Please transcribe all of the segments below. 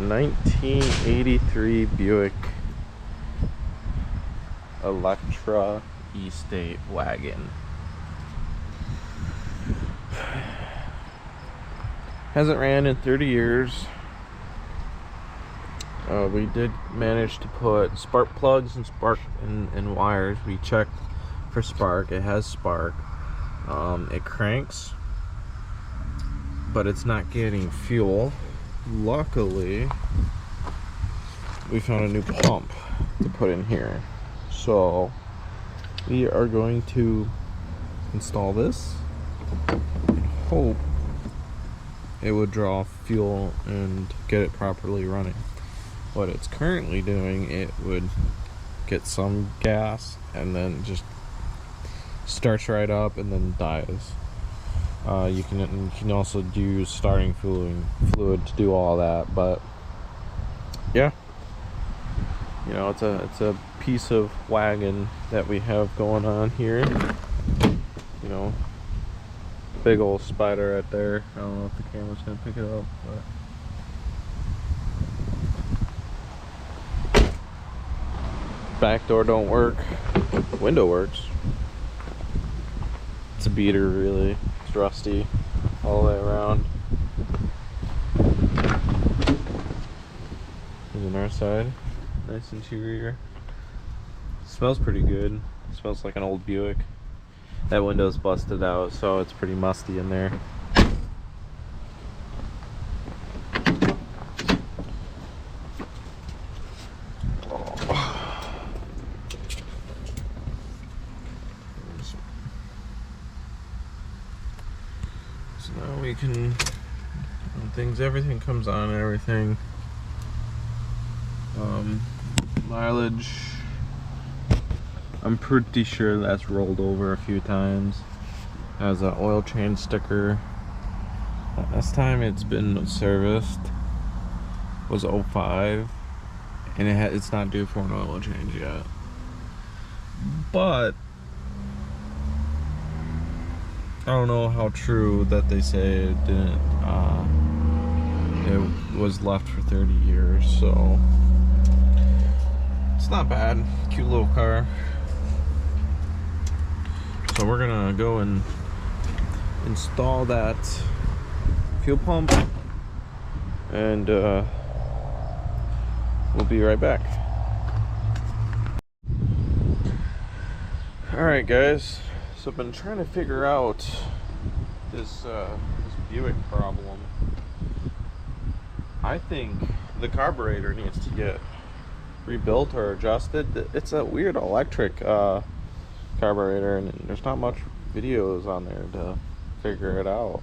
1983 Buick Estate Wagon. Hasn't ran in 30 years. We did manage to put spark plugs and wires. We checked for spark. It has spark. It cranks, but it's not getting fuel. Luckily, we found a new pump to put in here, so we are going to install this and hope it would draw fuel and get it properly running. What it's currently doing, it would get some gas and then just starts right up and then dies. You can also use starting fluid to do all that, but yeah, you know, it's a piece of wagon that we have going on here. You know, big old spider right there. I don't know if the camera's gonna pick it up, but back door don't work. Window works. It's a beater, really. It's rusty all the way around. Here's on our side. Nice interior. Smells pretty good. Smells like an old Buick. That window's busted out, so it's pretty musty in there. So now we can, everything comes on and everything. Mileage, I'm pretty sure that's rolled over a few times. Has an oil change sticker. Last time it's been serviced was 05, and it's not due for an oil change yet. But I don't know how true that they say it didn't. It was left for 30 years, so it's not bad. Cute little car. So we're gonna go and install that fuel pump, and we'll be right back. Alright guys, so I've been trying to figure out this Buick problem. I think the carburetor needs to get rebuilt or adjusted. It's a weird electric carburetor, and there's not much videos on there to figure it out.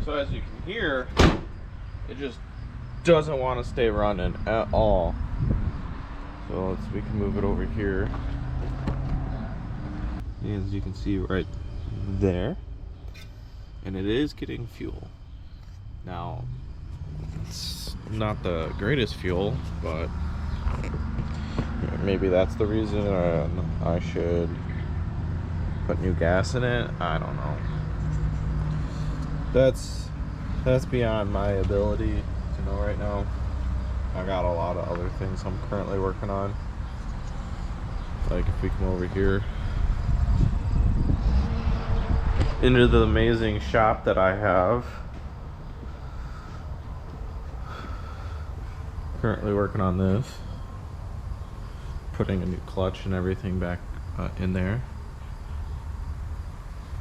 So as you can hear, it just doesn't want to stay running at all. So we can move it over here. As you can see right there, and it is getting fuel. Now, it's not the greatest fuel, but maybe that's the reason I should put new gas in it. I don't know. That's beyond my ability to know right now. I got a lot of other things I'm currently working on. Like if we come over here into the amazing shop that I have. Currently working on this. Putting a new clutch and everything back in there.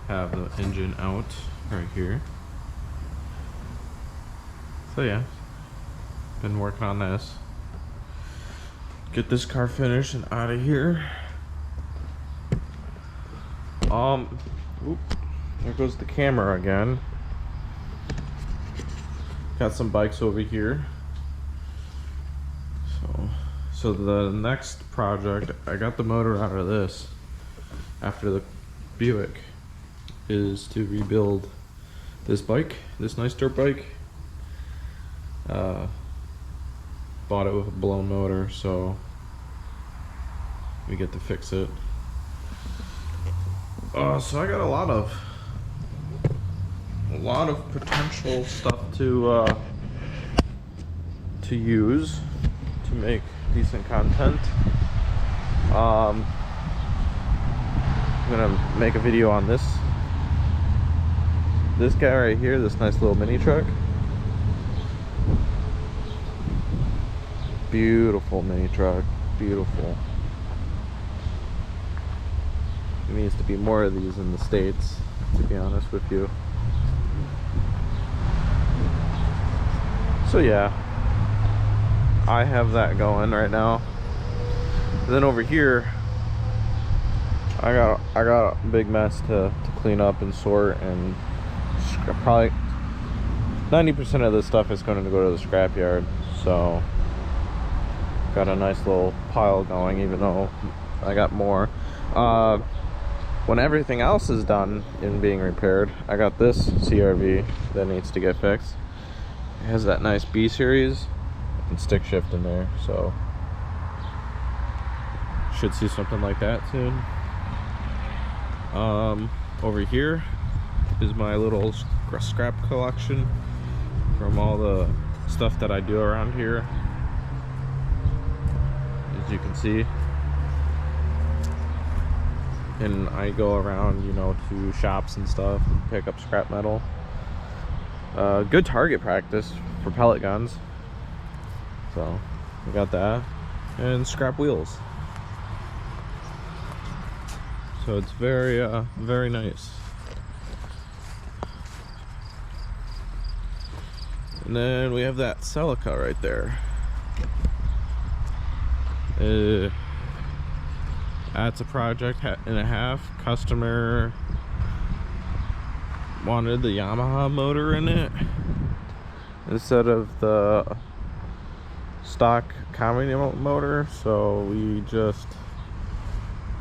have the engine out right here. So yeah, been working on this. Get this car finished and out of here. Oop, there goes the camera again. Got some bikes over here. So the next project, I got the motor out of this after the Buick, is to rebuild this bike, this nice dirt bike. Bought it with a blown motor, so we get to fix it. So I got a lot of potential stuff to use to make decent content. I'm gonna make a video on this guy right here, this nice little mini truck. Beautiful mini truck, beautiful. There needs to be more of these in the States, to be honest with you. So yeah, I have that going right now. And then over here, I got a big mess to clean up and sort, and probably 90% of this stuff is going to go to the scrapyard. So got a nice little pile going, even though I got more. When everything else is done and being repaired, I got this CRV that needs to get fixed. It has that nice B series and stick shift in there, so should see something like that soon. Over here is my little scrap collection from all the stuff that I do around here. As you can see, and I go around, you know, to shops and stuff and pick up scrap metal. Good target practice for pellet guns, so we got that, and scrap wheels. So it's very very nice. And then we have that Celica right there. That's a project and a half. Customer wanted the Yamaha motor in it instead of the stock comedy motor, so we just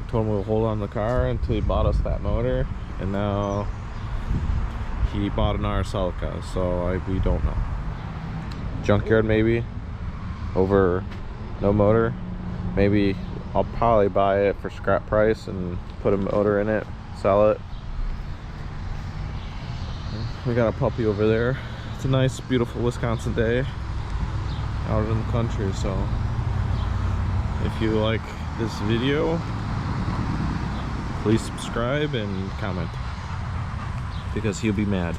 told him we'll hold on the car until he bought us that motor, and now he bought another Celica, so we don't know. Junkyard maybe, over no motor. Maybe I'll probably buy it for scrap price and put a motor in it, sell it. We got a puppy over there. It's a nice, beautiful Wisconsin day out in the country, so if you like this video, please subscribe and comment, because he'll be mad.